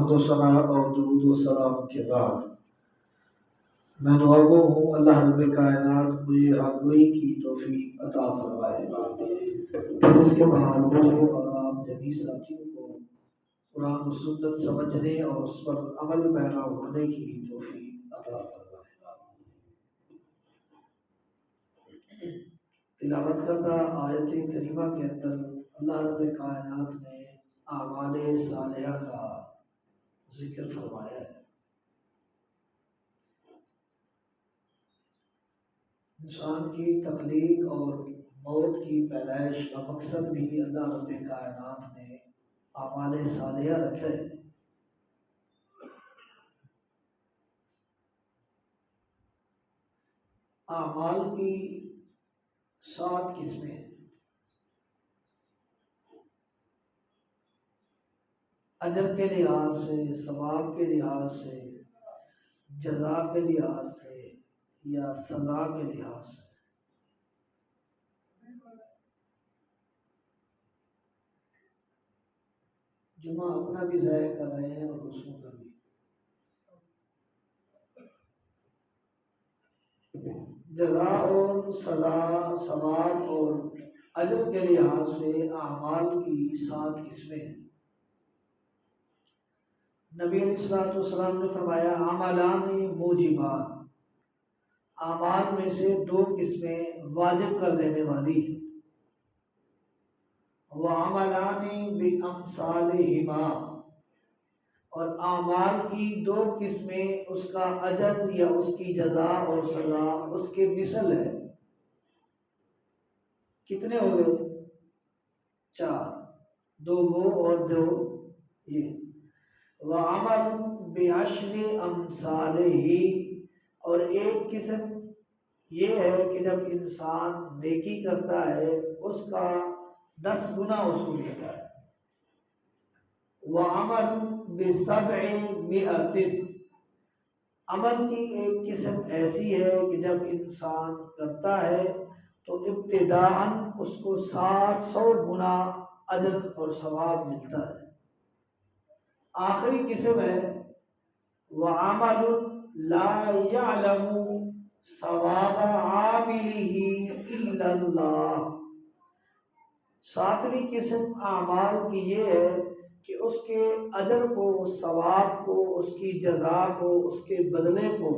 हम्दो सना और दुरूद व सलाम के बाद मैं दुआगो हूँ अल्लाह रब्बे कायनात मुझे हक गोई की तौफीक अता फरमाए। फिर इसके बाद मुझे और आप सभी साथियों को कुरान व सुन्नत समझने और उस पर अमल पैरा होने की तौफीक अता फरमाए। तिलावत करता आयत करीमा के अंदर अल्लाह रब्बे कायनात ने आमाले सालिहा का जिक्र फरमाया है। इंसान की तख्लीक और मौत की पैदाइश का मकसद भी अल्लाह रब्बे कायनात ने आमाले सालिहा रखे हैं। आमाल की 7 किस्में हैं। अजर के लिहाज से, सवाब के लिहाज से, जजा के लिहाज से या सजा के लिहाज से। जुमा अपना भी ज़ाया कर रहे हैं और दूसरों का भी। जजा और सजा, सवाब और अजर के लिहाज से आमाल की 7 किस्में हैं। नबी अलैहिस्सलाम ने फरमाया अमलानी मूजिबान, आमाल में से 2 किस्में वाजिब कर देने वाली हैं। वह अमलानी बिअमसालिहिमा, और आमाल की 2 किस्में उसका अजर या उसकी जजा और सजा उसके मिसल है। कितने हो गए? 4, 2 वो और 2 ये। वह अमल बेअश्री अमसालिही, और एक किस्म ये है कि जब इंसान नेकी करता है उसका 10 गुना उसको मिलता है। वह अमल बेसब्इ मिअतिन, अमल की एक किस्म ऐसी है कि जब इंसान करता है तो इब्तिदाअन उसको 700 गुना अजर और सवाब मिलता है। आखिरी किस्म है वह अमल ला यअलमु सवाब आमिलिही इल्लल्लाह। 7वीं किस्म आमाल की ये है कि उसके अजर को, सवाब को, उसकी जजा को, उसके बदले को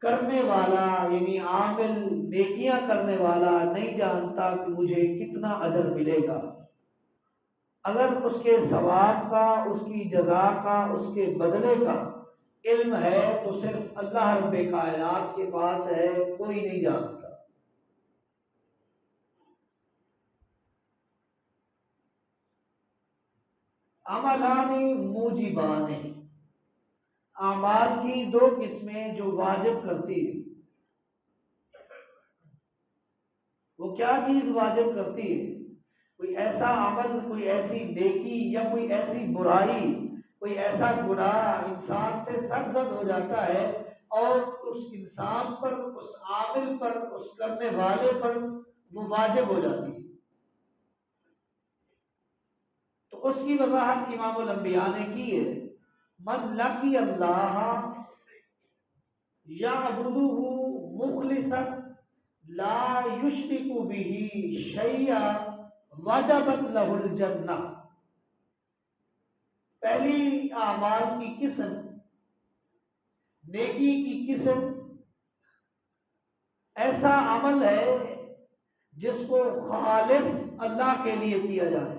करने वाला यानी आमिल, नेकियां करने वाला नहीं जानता कि मुझे कितना अजर मिलेगा। अगर उसके सवाब का, उसकी जजा का, उसके बदले का इल्म है तो सिर्फ अल्लाह रब्बे कायनात के पास है, कोई नहीं जानता। अमलाने मूजिबाने, आमाल की 2 किस्में जो वाजिब करती है। वो क्या चीज वाजिब करती है? कोई ऐसा अमल, कोई ऐसी नेकी या कोई ऐसी बुराई, कोई ऐसा गुनाह इंसान से सरजद हो जाता है और उस इंसान पर, उस आमिल पर, उस करने वाले पर वो वाजिब हो जाती है। तो उसकी वजाहत इमामुल अंबिया ने की है। मन लकी अल्लाह यअबुदुहु मुखलिसन ला युश्रिकु बिही शैया वजबत लहुल जन्नह। पहली आमाल की किस्म, नेकी की किस्म, ऐसा अमल है जिसको खालिस अल्लाह के लिए किया जाए।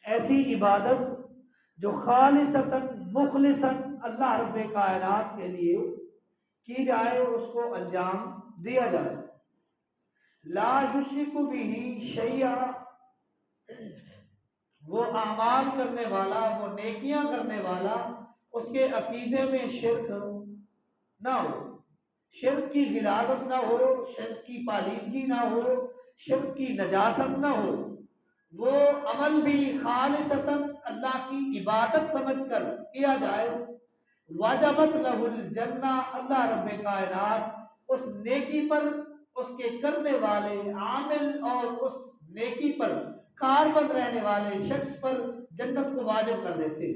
ऐसी इबादत जो खालिसतन मुखलिसन अल्लाह रब्बे कायनात के लिए की जाए, उसको अंजाम दिया जाए। ला युश्रिकु बिही शैया, वो आमाल करने वाला, वो नेकियां करने वाला, उसके अकीदे में शिर्क ना हो, शिर्क की गिलादत ना हो, शिर्क की पालीदगी ना हो, शिर्क की नजासत ना हो। वो अमल भी खालिसतन अल्लाह की इबादत समझकर किया जाए। वाजबत लहुल जन्ना, अल्लाह रब्बे कायनात उस नेकी पर, उसके करने वाले आमिल और उस नेकी पर कारबंद रहने वाले शख्स पर जन्नत को वाजिब कर देते।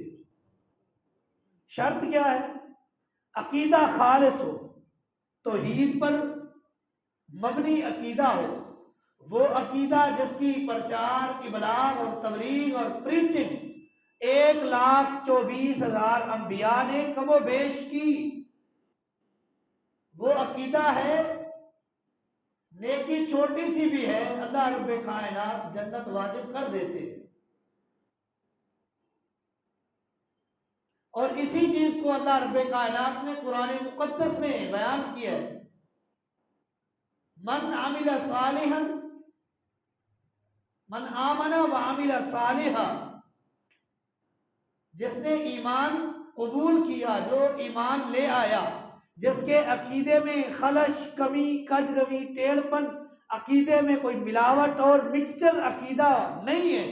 शर्त क्या है? अकीदा खालिस हो, तौहीद पर मबनी अकीदा हो, वो अकीदा जिसकी प्रचार, इबलाग और तबलीग और प्रीचिंग 1,24,000 अंबिया ने कमो बेश की। वो अकीदा है, नेकी छोटी सी भी है अल्लाह रब्बे कायनात जन्नत वाजिब कर देते। और इसी चीज को अल्लाह रब्बे कायनात ने कुरान मुकद्दस में बयान किया है, मन आमिला सालिहन, मन आमना व आमिला सालिहा, जिसने ईमान कबूल किया, जो ईमान ले आया, जिसके अकीदे में खलश, कमी, कजरवी, टेढ़पन, अकीदे में कोई मिलावट और मिक्सचर अकीदा नहीं है,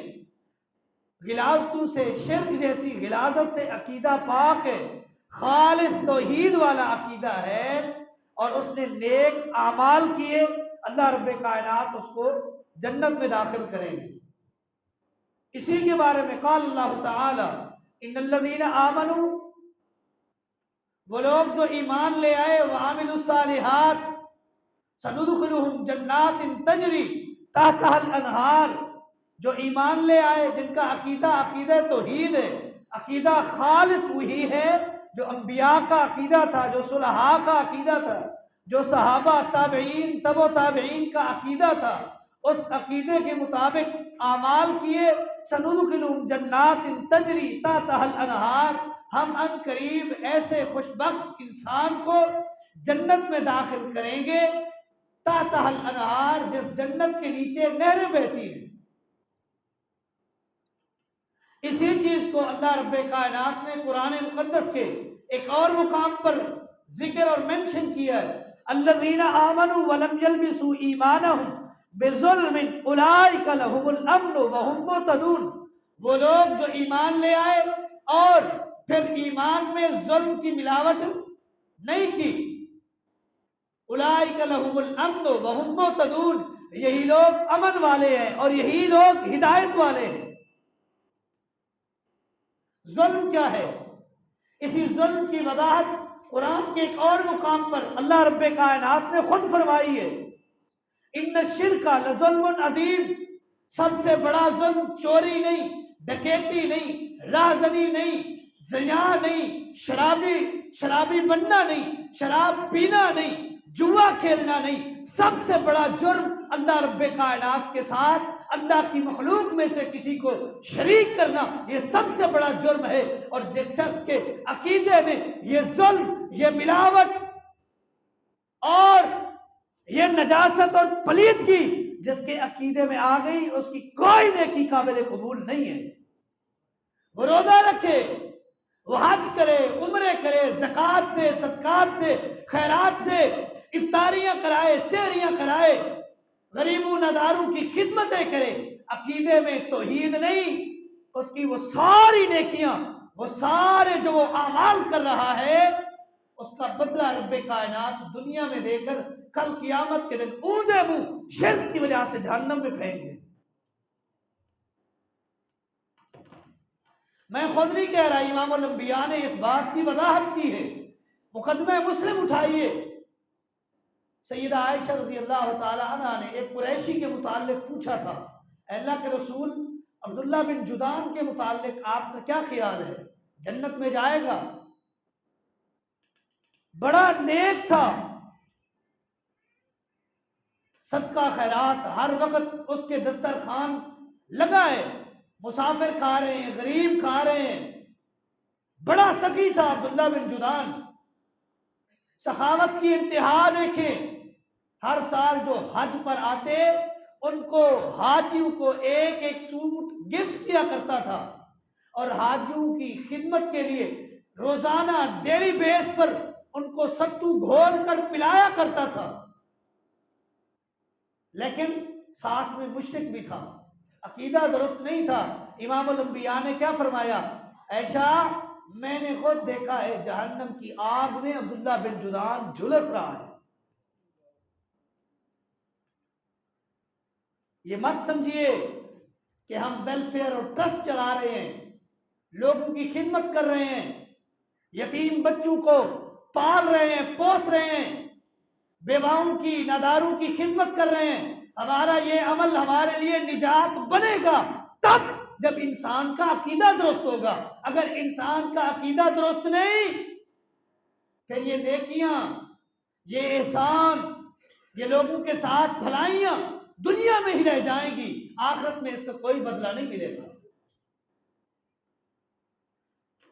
गिलाजतू से, शिर्क जैसी गिलाजत से अकीदा पाक है, खालिस तौहीद वाला अकीदा है, और उसने नेक आमाल किए, अल्लाह रब्बे कायनात उसको जन्नत में दाखिल करेंगे। इसी के बारे में काल अल्लाह ताला इन्नल्लज़ीना आमनू, वो लोग जो ईमान ले आए, व आमिलुस्सालिहात सनुदखिलुहुम जन्नातिन तजरी तहतहल अनहार, जो ईमान ले आए, जिनका अकीदा अकीदा तौहीद है, अकीदा खालिस वही है जो अंबिया का अकीदा था, जो सुलहा का अकीदा था, जो सहाबा, ताबईन, तबो ताबईन का अकीदा था। उस अकीदे के मुताबिक आमाल किए, सनुदखिलुहुम जन्नातिन तजरी तहतहल अनहार, हम अन करीब ऐसे खुशबख्त इंसान को जन्नत में दाखिल करेंगे, तहतहल अनहार, जिस जन्नत के नीचे नहरें बहती हैं। इसी चीज को अल्लाह रब्बे कायनात ने कुरान मुकद्दस के एक और मुकाम पर जिक्र और मेंशन किया है, अल्लज़ीना आमनू व लम यल्बिसू ईमानहुम बिज़ुल्मिन उलाइका लहुमुल अम्नु व हुम मुहतदून, वो लोग जो ईमान ले आए और फिर ईमान में जुल्म की मिलावट नहीं की, उलाइका लहुमुल अम्नु व हुम मुहतदून, यही लोग अमन वाले हैं और यही लोग हिदायत वाले हैं। जुल्म क्या है? इसी जुल्म की वजाहत कुरान के एक और मुकाम पर अल्लाह रब्बे कायनात ने खुद फरमाई है, इन्न शिरका लजुल्मुन अजीम, सबसे बड़ा जुल्म चोरी नहीं, डकैती नहीं, राजनी नहीं, ज़िना नहीं, शराबी बनना नहीं, शराब पीना नहीं, जुआ खेलना नहीं, सबसे बड़ा जुर्म अल्लाह रब्बे कायनात के साथ अल्लाह की मखलूक में से किसी को शरीक करना, ये सबसे बड़ा जुर्म है। और जिस शख्स के अकीदे में ये जुल्म, ये मिलावट और ये नजासत और पलीदगी जिसके अकीदे में आ गई, उसकी कोई नेकी काबिल कबूल नहीं है। वो रोजा रखे, वो हज करे, उम्रे करे, ज़कात दे, सदकात दे, खैरात दे, इफ्तारियां कराए, सहरियां कराए, गरीबों नदारों की खिदमतें करे, अकीदे में तौहीद नहीं, उसकी वो सारी नेकियां, वो सारे जो वो आमाल कर रहा है, उसका बदला रब्बे कायनात दुनिया में देकर कल कियामत के दिन ऊंधे मुंह शिर्क की वजह से जहन्नम में फेंक दे। मैं खुद नहीं कह रहा, इमाम अल-अंबिया ने इस बात की वजाहत की है। मुकदमे मुस्लिम उठाइए, सैयदा आयशा रज़ी अल्लाह ताला अन्हा ने एक कुरैशी के मुताल्लिक पूछा था, अल्लाह के रसूल, अब्दुल्ला बिन जुदान के मुताल्लिक आपका क्या ख्याल है, जन्नत में जाएगा? बड़ा नेक था, सदका खैरात हर वक्त उसके दस्तरखान लगा है, मुसाफिर खा रहे हैं, गरीब खा रहे हैं, बड़ा सखी था अब्दुल्ला बिन जुदान। सखावत की इंतहा देखें, हर साल जो हज पर आते उनको, हाजियों को एक एक सूट गिफ्ट किया करता था और हाजियों की खिदमत के लिए रोजाना डेली बेस पर उनको सत्तू घोल कर पिलाया करता था। लेकिन साथ में मुशरिक भी था, अकीदा दुरुस्त नहीं था। इमाम अल-अंबिया ने क्या फरमाया, ऐशा मैंने खुद देखा है जहन्नम की आग में अब्दुल्ला बिन जुदान झुलस रहा है। ये मत समझिए कि हम वेलफेयर और ट्रस्ट चला रहे हैं, लोगों की खिदमत कर रहे हैं, यतीम बच्चों को पाल रहे हैं, पोस रहे हैं, बेवाओं की, नादारों की खिदमत कर रहे हैं, हमारा ये अमल हमारे लिए निजात बनेगा तब जब इंसान का अकीदा दुरुस्त होगा। अगर इंसान का अकीदा दुरुस्त नहीं, फिर ये नेकियां, ये एहसान, ये लोगों के साथ भलाइयां दुनिया में ही रह जाएंगी, आखिरत में इसका कोई बदला नहीं मिलेगा।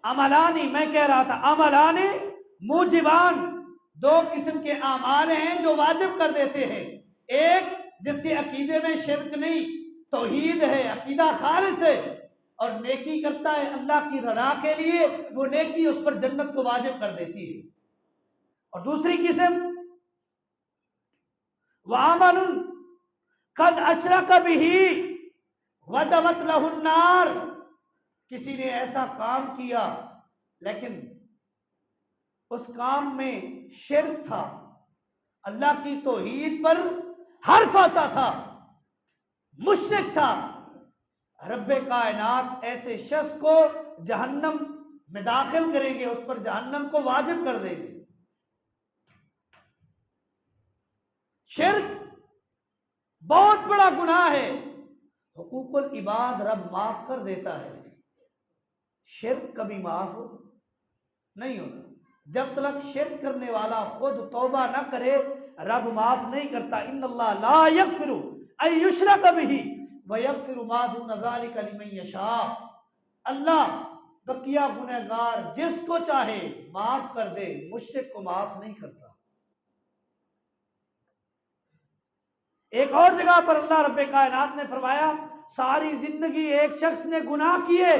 अमलानी, मैं कह रहा था अमलानी मुजिबान, दो किस्म के आमाल हैं जो वाजिब कर देते हैं। एक जिसके अकीदे में शिर्क नहीं, तौहीद है, अकीदा खालिस है और नेकी करता है अल्लाह की रजा के लिए, वो नेकी उस पर जन्नत को वाजिब कर देती है। और दूसरी किस्म वामनुन कद अशरक बिही वजबत लहुन नार, किसी ने ऐसा काम किया लेकिन उस काम में शिर्क था, अल्लाह की तौहीद पर हर्फ आता था, मुशरिक था, रब्बे कायनात ऐसे शख्स को जहन्नम में दाखिल करेंगे, उस पर जहन्नम को वाजिब कर देंगे। शिर्क बहुत बड़ा गुनाह है, हुकूकुल इबाद रब माफ कर देता है, शिर्क कभी माफ नहीं होता। जब तक शिर्क करने वाला खुद तौबा न करे, रब माफ नहीं करता। इन्नल्लाह ला यगफिरु अन युशरक बिही व यगफिरु मा दून ज़ालिका लिमन यशा, अल्लाह बकिया गुनहगार जिसको चाहे माफ कर दे, मुश्रिक को माफ नहीं करता। एक और जगह पर अल्लाह रब्बे कायनात ने फरमाया, सारी जिंदगी एक शख्स ने गुनाह किए,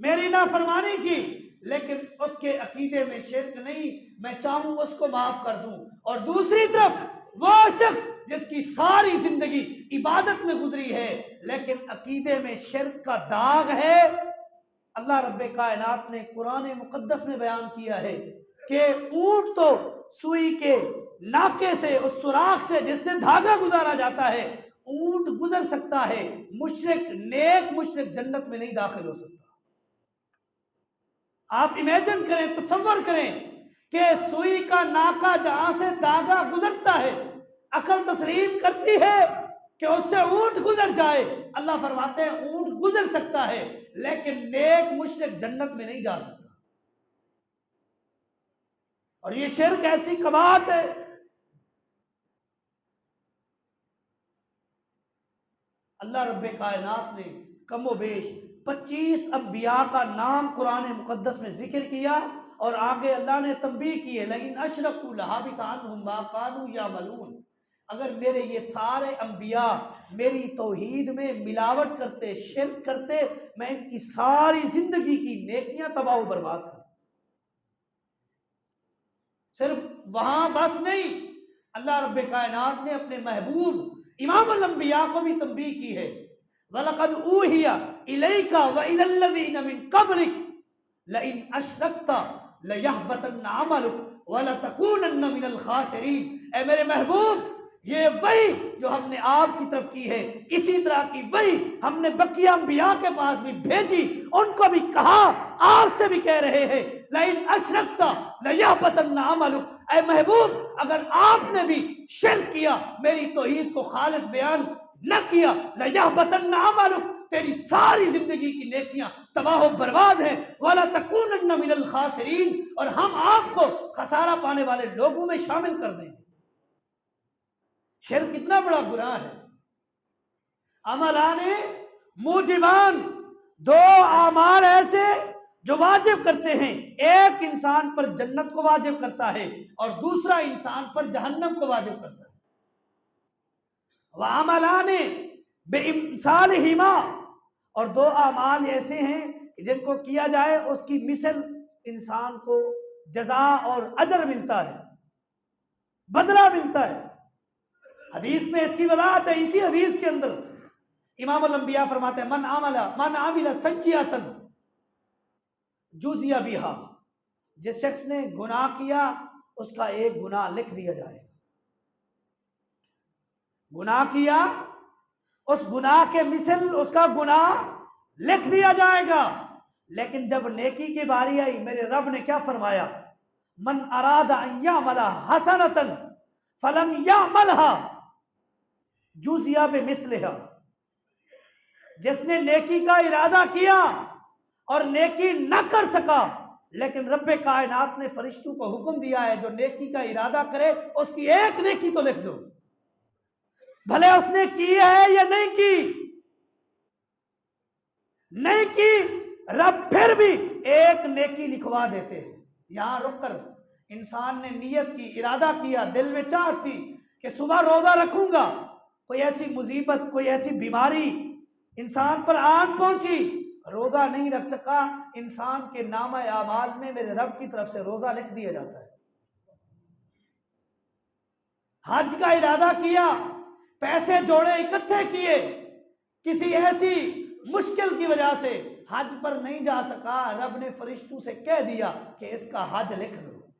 मेरी नाफरमानी की, लेकिन उसके अकीदे में शिर्क नहीं, मैं चाहूं उसको माफ कर दूं। और दूसरी तरफ वो शख्स जिसकी सारी जिंदगी इबादत में गुजरी है लेकिन अकीदे में शिर्क का दाग है, अल्लाह रब्बे कायनात ने कुरान मुकद्दस में बयान किया है कि ऊंट तो सुई के नाके से, उस सुराख से जिससे धागा गुजारा जाता है, ऊंट गुजर सकता है, मुशरिक, नेक मुशरिक जन्नत में नहीं दाखिल हो सकता। आप इमेजिन करें, तसव्वुर करें कि सुई का नाका जहां से धागा गुजरता है, अकल तस्लीम करती है कि उससे ऊंट गुजर जाए, अल्लाह फरमाते हैं ऊंट गुजर सकता है लेकिन नेक मुशरिक जन्नत में नहीं जा सकता। और ये शिर्क ऐसी कबात है, अल्लाह रब्बे कायनात ने कमो बेश 25 अंबिया का नाम कुरान मुकद्दस में जिक्र किया और आगे अल्लाह ने तंबीह की है, लेकिन अशरकू लहाबिता अन्हुम मा कानू यामलून, अगर मेरे ये सारे अंबिया मेरी तौहीद में मिलावट करते, शिर्क करते, मैं इनकी सारी जिंदगी की नेकियां तबाह बर्बाद कर। सिर्फ वहां बस नहीं, अल्लाह रब्बे कायनात ने अपने महबूब इमामुल अंबिया को भी तंबीह की है, वलक़द ऊहिया इलैका व इलल्लज़ीना मिन क़ब्लिक लइन अशरकता लयहबतन्न अमलुक व लतकूनन्न मिनल खासिरीन। ए मेरे महबूब, ये वही जो हमने आपकी तरफ की है, इसी तरह की वही हमने बकिया अंबिया के पास भी भेजी, उनको भी कहा, आपसे भी कह रहे हैं, लइन अशरकता लयहबतन्न अमलुक। ए महबूब, अगर आपने भी शिर्क किया, मेरी तौहीद को खालिस बयान न किया, लयहबतन्न अमलुक, तेरी सारी जिंदगी की नेकियां तबाह बर्बाद हैं, वाला तकूनन्न मिनल खासिरीन, और हम आपको खसारा पाने वाले लोगों में शामिल कर देंगे। शिर्क कितना बड़ा गुनाह है। अमलाने मुजिबान, दो आमाल ऐसे जो वाजिब करते हैं, एक इंसान पर जन्नत को वाजिब करता है और दूसरा इंसान पर जहन्नम को वाजिब करता है। वह अमलाने बेइमसालिहिमा, और दो आमाल ऐसे हैं कि जिनको किया जाए उसकी मिसल इंसान को जजा और अजर मिलता है, बदला मिलता है। हदीस में इसकी वजाहत है। इसी हदीस के अंदर इमामुल अंबिया फरमाते हैं, मन आमिला सय्यतन जुज़िया बिहा, जिस शख्स ने गुनाह किया उसका एक गुनाह लिख दिया जाएगा। गुनाह किया, उस गुनाह के मिसल उसका गुनाह लिख दिया जाएगा। लेकिन जब नेकी की बारी आई, मेरे रब ने क्या फरमाया, मन अरादा अन यामला हसनतन फलम यामलहा जुज़िया बिमिस्लिहा। जिसने नेकी का इरादा किया और नेकी न कर सका, लेकिन रब्बे कायनात ने फरिश्तों को हुक्म दिया है जो नेकी का इरादा करे उसकी एक नेकी तो लिख दो, भले उसने की है या नहीं की। नहीं की, रब फिर भी एक नेकी लिखवा देते हैं। यहां रुककर इंसान ने नियत की, इरादा किया, दिल में चाहत थी कि सुबह रोजा रखूंगा, कोई ऐसी मुसीबत, कोई ऐसी बीमारी इंसान पर आन पहुंची, रोजा नहीं रख सका, इंसान के नामा आमाल में मेरे रब की तरफ से रोजा लिख दिया जाता है। हज का इरादा किया, पैसे जोड़े, इकट्ठे किए, किसी ऐसी मुश्किल की वजह से हज पर नहीं जा सका, रब ने फरिश्तों से कह दिया कि इसका हज लिख दो।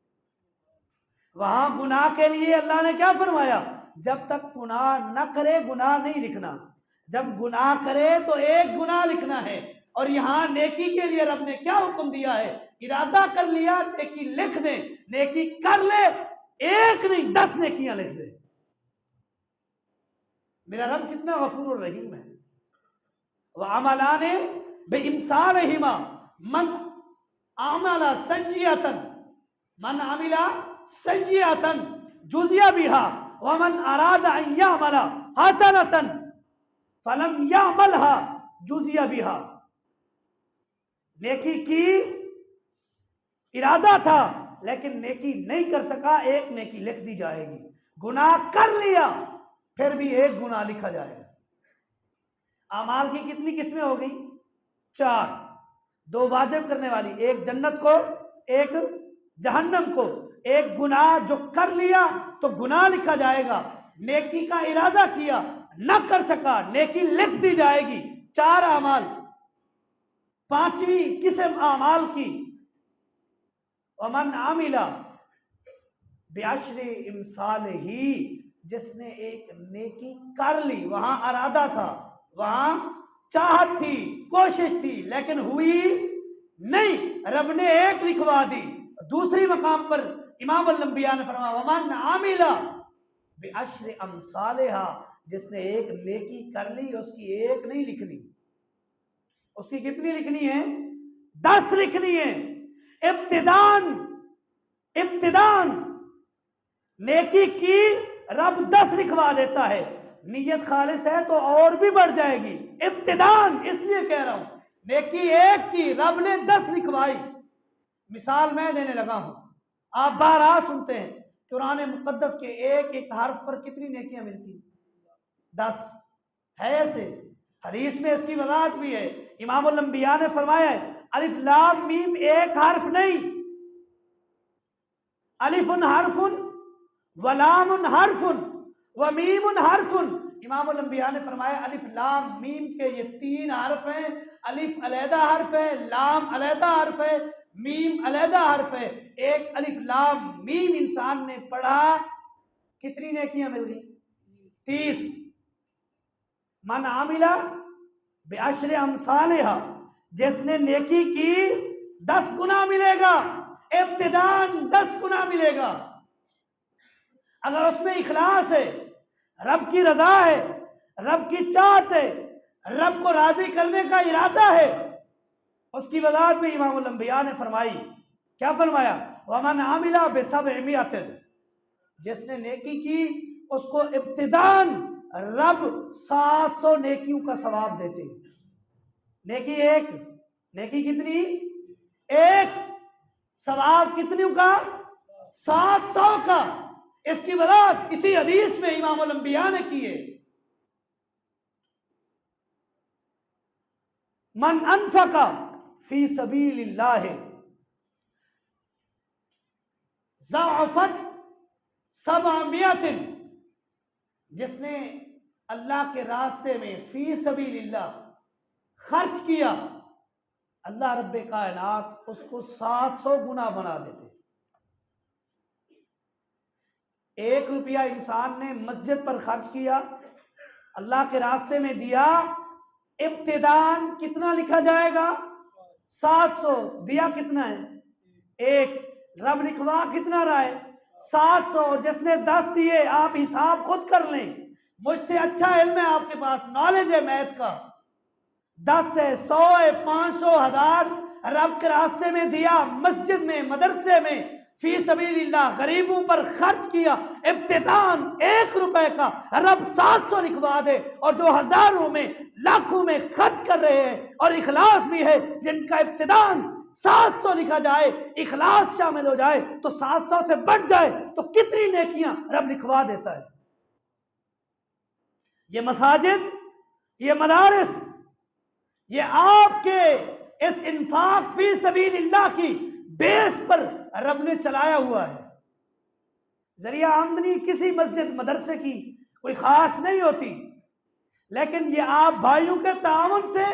वहां गुनाह के लिए अल्लाह ने क्या फरमाया, जब तक गुनाह न करे गुनाह नहीं लिखना, जब गुनाह करे तो एक गुनाह लिखना है। और यहां नेकी के लिए रब ने क्या हुक्म दिया है, इरादा कर लिया नेकी लिख दे, नेकी कर ले, एक नहीं 10 नेकियां लिख दे। मेरा रब कितना गफूर रहीम है। वह अमलाने बेइमसालहिमा मन आमला सय्यतन, मन आमिला सय्यतन जुज़िया बिहा व मन अरादा अन यामला हसनतन फलम यामलहा जुज़िया बिहा। नेकी की इरादा था लेकिन नेकी नहीं कर सका, एक नेकी लिख दी जाएगी। गुनाह कर लिया फिर भी एक गुनाह लिखा जाएगा। अमाल की कितनी किस्में हो गई, 4, 2 वाजिब करने वाली, एक जन्नत को, एक जहन्नम को। एक गुनाह जो कर लिया तो गुनाह लिखा जाएगा, नेकी का इरादा किया न कर सका, नेकी लिख दी जाएगी। 4 अमाल। 5वीं किस्म अमाल की, वमन आमिला बेअश्री इमसालिही, जिसने एक नेकी कर ली, वहां इरादा था, वहां चाहत थी, कोशिश थी, लेकिन हुई नहीं, रब ने एक लिखवा दी। दूसरी मकाम पर इमाम अल-अंबिया ने फरमाया वमन आमिला बेअश्री अमसालिहा, जिसने एक नेकी कर ली उसकी एक नहीं लिखनी, उसकी कितनी लिखनी है, 10 लिखनी है। इब्तिदान नेकी की रब 10 लिखवा देता है, नियत खालिस है तो और भी बढ़ जाएगी। इब्तिदान इसलिए कह रहा हूं, नेकी एक की रब ने 10 लिखवाई। मिसाल मैं देने लगा हूं, आप बारहा सुनते हैं कुरान मुकद्दस के एक एक हर्फ पर कितनी नेकियां मिलती, 10 है। ऐसे हदीस में इसकी वजाहत भी है। इमाम अल-अंबिया ने फरमाया है अलिफ लाम मीम एक हर्फ नहीं, अलिफुन हर्फुन व लामुन हर्फुन व मीमुन हर्फुन। इमाम अल-अंबिया ने फरमाया अलिफ लाम मीम के ये 3 हर्फ हैं, अलिफ अलहदा हर्फ है, लाम अलहदा हर्फ है, मीम अलहदा हर्फ है। एक अलिफ लाम मीम इंसान ने पढ़ा, कितनी नेकियां मिल गई, 30। मन आमिला बेअश्री अमसालिहा, जिसने नेकी की 10 गुना मिलेगा, इब्तिदान 10 गुना मिलेगा। अगर उसमें इखलास है, रब की रजा है, रब की चाहत है, रब को राजी करने का इरादा है, उसकी वजाहत में इमाम अल-अंबिया ने फरमाई, क्या फरमाया, वमन आमिला बेसबअमियतिन, जिसने नेकी की उसको इब्तिदान रब 700 नेकियों का सवाब देते हैं। नेकी एक, नेकी कितनी, एक, सवाब कितनी का, 700 का। इसकी वजाहत इसी हदीस में इमाम अल-अंबिया ने की है। मन अनफका फी सबीलिल्लाह ज़अफ़त सबअमियतिन, जिसने अल्लाह के रास्ते में फी सबीलिल्लाह खर्च किया, अल्लाह रब्बे कायनात उसको 700 गुना बना देते। 1 रुपया इंसान ने मस्जिद पर खर्च किया, अल्लाह के रास्ते में दिया, इब्तिदान कितना लिखा जाएगा, 700 दिया कितना है? एक। रब लिखवा कितना रहा है? 700। जिसने 10 दिए, आप हिसाब खुद कर लें। मुझसे अच्छा इल्म है आपके पास, नॉलेज है मैथ का। 10 है, 100 है, 500, 1000 रब के रास्ते में दिया, मस्जिद में, मदरसे में, फी सबीलिल्लाह गरीबों पर खर्च किया। इब्तिदान 1 रुपए का रब 700 लिखवा दे। और जो हजारों में, लाखों में खर्च कर रहे हैं और इखलास भी है, जिनका इब्तिदान 700 लिखा जाए, इखलास शामिल हो जाए तो 700 से बढ़ जाए तो कितनी नेकियां रब लिखवा देता है। ये मसाजिद, ये मदारिस, ये आपके इस इंफाक फी सबीलिल्लाह की बेस पर रब ने चलाया हुआ है। जरिया आमदनी किसी मस्जिद मदरसे की कोई खास नहीं होती, लेकिन ये आप भाइयों के ताउन से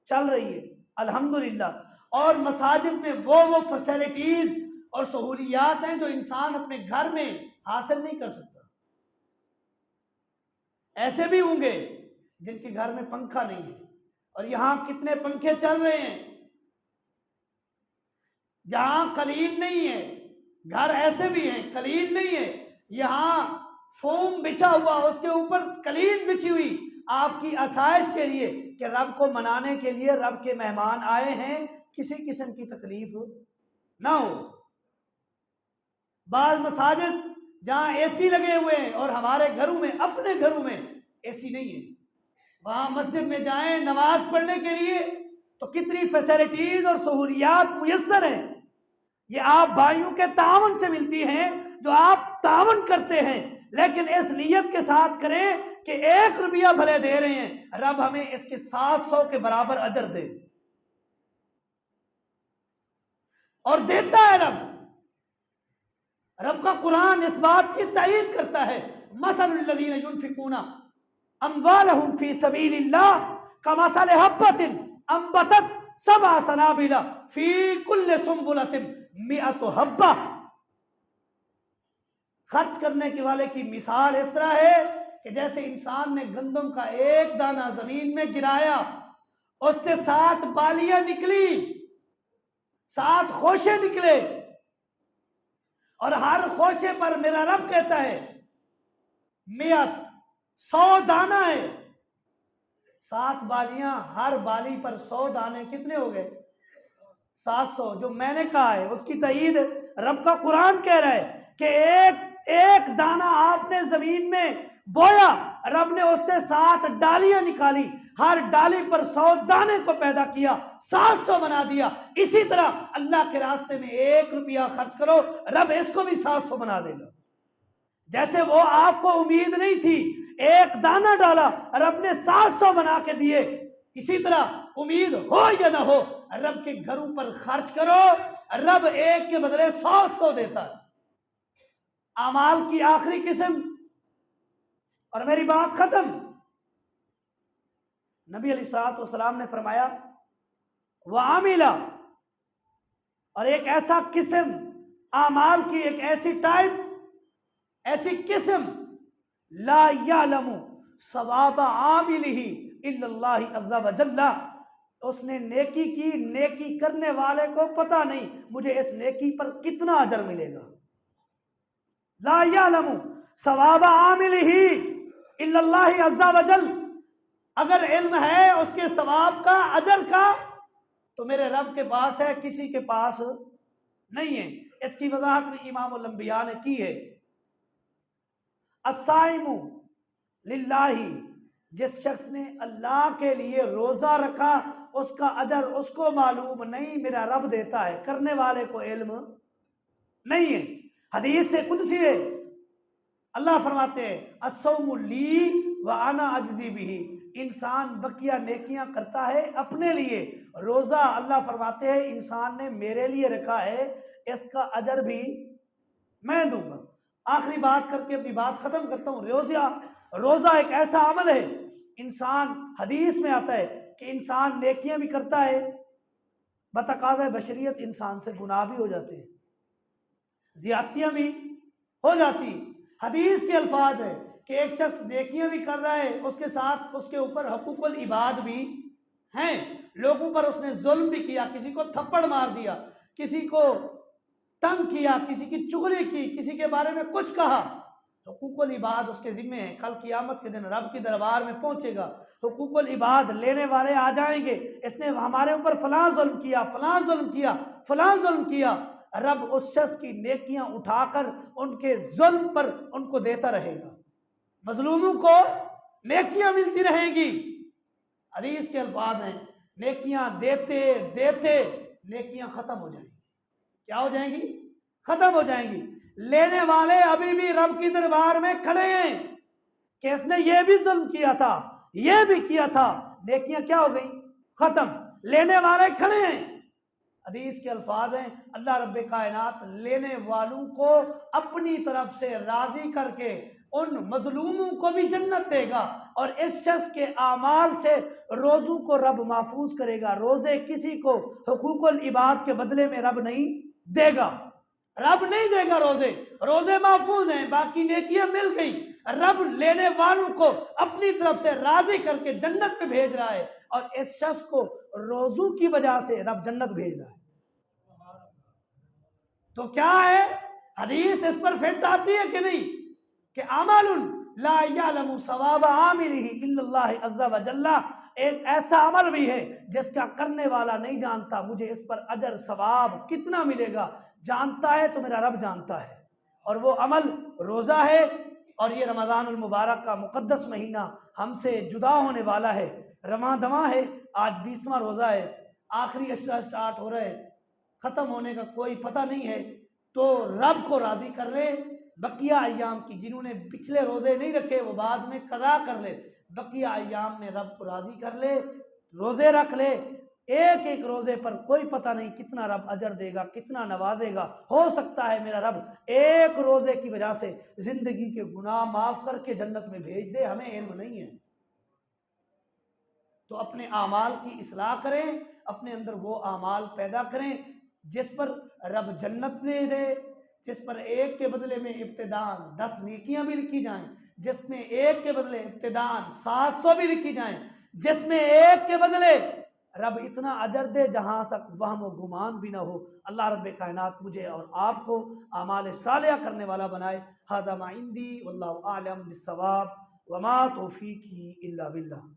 चल रही है अल्हम्दुलिल्लाह। और मसाजिद में वो फैसिलिटीज और सहूलियात हैं जो इंसान अपने घर में हासिल नहीं कर सकता। ऐसे भी होंगे जिनके घर में पंखा नहीं है, और यहां कितने पंखे चल रहे हैं। जहां कलीन नहीं है, घर ऐसे भी हैं कलीन नहीं है, यहां फोम बिछा हुआ, उसके ऊपर कलीन बिछी हुई, आपकी आसाइश के लिए कि रब को मनाने के लिए रब के मेहमान आए हैं, किसी किस्म की तकलीफ ना हो। बाल मसाजिद जहां एसी लगे हुए हैं, और हमारे घरों में, अपने घरों में एसी नहीं है, वहां मस्जिद में जाएं नमाज पढ़ने के लिए तो कितनी फैसिलिटीज और सहूलियात मुयस्सर हैं। ये आप भाइयों के तावन से मिलती हैं जो आप तावन करते हैं, लेकिन इस नीयत के साथ करें कि 1 रुपया भले दे रहे हैं, रब हमें इसके 700 के बराबर अजर दे। और देता है रब। रब का कुरान इस बात की तायीद करता है, मसलुल लज़ीना युनफिकूना अम्वालहुम फी सबीलिल्लाह कमसलि हब्बतिन अंबतत सबअ सनाबिला फी कुल्लि सुंबुलतिन मिअतु हब्बा। खर्च करने के वाले की मिसाल इस तरह है कि जैसे इंसान ने गंदम का एक दाना जमीन में गिराया, उससे 7 बालियां निकली, 7 खोशे निकले, और हर खोशे पर मेरा रब कहता है मियत, 100 दाना है। 7 बालियां, हर बाली पर 100 दाने, कितने हो गए? 700। जो मैंने कहा है उसकी तईद रब का कुरान कह रहा है कि एक दाना आपने जमीन में बोया, रब ने उससे 7 डालियां निकाली, हर डाली पर 100 दाने को पैदा किया, 700 बना दिया। इसी तरह अल्लाह के रास्ते में 1 रुपया खर्च करो, रब इसको भी 700 बना देगा। जैसे वो आपको उम्मीद नहीं थी, एक दाना डाला, रब ने 700 बना के दिए, इसी तरह उम्मीद हो या ना हो, रब के घरों पर खर्च करो, रब 1 के बदले 100 देता है। अमाल की आखिरी किस्म, और मेरी बात खत्म। नबी अलैहिस्सलाम ने फरमाया वामिला, और एक ऐसा किस्म अमाल की, एक ऐसी टाइप, ऐसी किस्म, ला यालमु सवाब आमिलिही इल्लल्लाह अज़्ज़ा व जल्ला, उसने नेकी की, नेकी करने वाले को पता नहीं मुझे इस नेकी पर कितना अजर मिलेगा। ला यालमु सवाब आमिलिही इल्लल्लाह अज़्ज़ा व जल, अगर इल्म है उसके सवाब का, अजर का, तो मेरे रब के पास है, किसी के पास नहीं है। इसकी वजाहत भी इमामुल अंबिया ने की है। अस्साइमु लिल्लाही, जिस शख्स ने अल्लाह के लिए रोजा रखा, उसका अजर उसको मालूम नहीं, मेरा रब देता है, करने वाले को इल्म नहीं है। हदीस से कुदसी है, अल्लाह फरमाते हैं अस्सौमु ली व अना अजज़ी बिही, इंसान बकिया नेकियां करता है अपने लिए, रोजा अल्लाह फरमाते हैं इंसान ने मेरे लिए रखा है, इसका अजर भी मैं दूंगा। आखिरी बात करके अपनी बात खत्म करता हूँ। रोजा एक ऐसा अमल है, इंसान, हदीस में आता है कि इंसान नेकियां भी करता है, बतकाज़ा बशरियत इंसान से गुनाह भी हो जाते हैं, ज़ियादतियां भी हो जाती। हदीस के अल्फाज है कि एक शख्स नेकियां भी कर रहा है, उसके साथ उसके ऊपर हकूकुल इबाद भी हैं, लोगों पर उसने जुल्म भी किया, किसी को थप्पड़ मार दिया, किसी को तंग किया, किसी की चुगली की, किसी के बारे में कुछ कहा, हुकूकुल इबाद उसके जिम्मे है। कल क़यामत के दिन रब की दरबार में पहुंचेगा, हुकूकुल इबाद लेने वाले आ जाएंगे, इसने हमारे ऊपर फलां जुल्म किया, फलां जुल्म किया, फलां जुल्म किया। रब उस शख्स की नेकियां उठाकर उनके जुल्म पर उनको देता रहेगा, मजलूमों को नेकियां मिलती रहेंगी। हदीस के अल्फाज हैं, नेकियां देते देते नेकियां खत्म हो जाएंगी। क्या हो जाएंगी? खत्म हो जाएंगी। लेने वाले अभी भी रब की दरबार में खड़े हैं कि इसने ये भी जुल्म किया था, ये भी किया था, नेकियां क्या हो गई? खत्म। लेने वाले खड़े हैं। हदीस के अल्फाज हैं, अल्लाह रब्बे कायनात लेने वालों को अपनी तरफ से राजी करके उन मजलूमों को भी जन्नत देगा, और इस शख्स के आमाल से रोज़ों को रब महफूज करेगा। रोज़े किसी को हुकूकुल इबाद के बदले में रब नहीं देगा, रब नहीं देगा। रोज़े महफूज हैं, बाकी नेकियां मिल गई। रब लेने वालों को अपनी तरफ से राजी करके जन्नत में भेज रहा है, और इस शख्स को रोज़ों की वजह से रब जन्नत भेज रहा है। तो क्या है? हदीस इस पर फिट आती है कि नहीं कि अमलुन ला यअलमु सवाब आमिलिही इल्लल्लाह अज़्ज़ा व जल्ला, एक ऐसा अमल भी है जिसका करने वाला नहीं जानता मुझे इस पर अजर सवाब कितना मिलेगा। जानता है तो मेरा रब जानता है, और वो अमल रोज़ा है। और ये रमज़ानुल मुबारक का मुक़द्दस महीना हमसे जुदा होने वाला है, रवां दवां है। आज 20वां रोज़ा है, आखिरी अशरा स्टार्ट हो रहे हैं, ख़त्म होने का कोई पता नहीं है। तो रब को राज़ी कर ले बकिया अय्याम की, जिन्होंने पिछले रोज़े नहीं रखे वो बाद में कज़ा कर ले, बकिया अय्याम में रब को राज़ी कर ले, रोज़े रख ले। एक एक रोज़े पर कोई पता नहीं कितना रब अजर देगा, कितना नवाजेगा। हो सकता है मेरा रब एक रोज़े की वजह से ज़िंदगी के गुनाह माफ़ करके जन्नत में भेज दे, हमें इल्म नहीं है। तो अपने आमाल की इस्लाह करें, अपने अंदर वो आमाल पैदा करें जिस पर रब जन्नत दे दे, जिस पर एक के बदले में इब्तिदान 10 नेकियां भी लिखी जाएं, जिसमें एक के बदले इब्तिदान 700 भी लिखी जाएं, जिसमें एक के बदले रब इतना अजर दे जहां तक वहम व गुमान भी ना हो। अल्लाह रब्बे कायनात मुझे और आपको आमाल सालिया करने वाला बनाए। हादा मा इंदी वल्लाहु आलम बिस्सवाब वमा तौफीकी इल्ला बिल्लाह।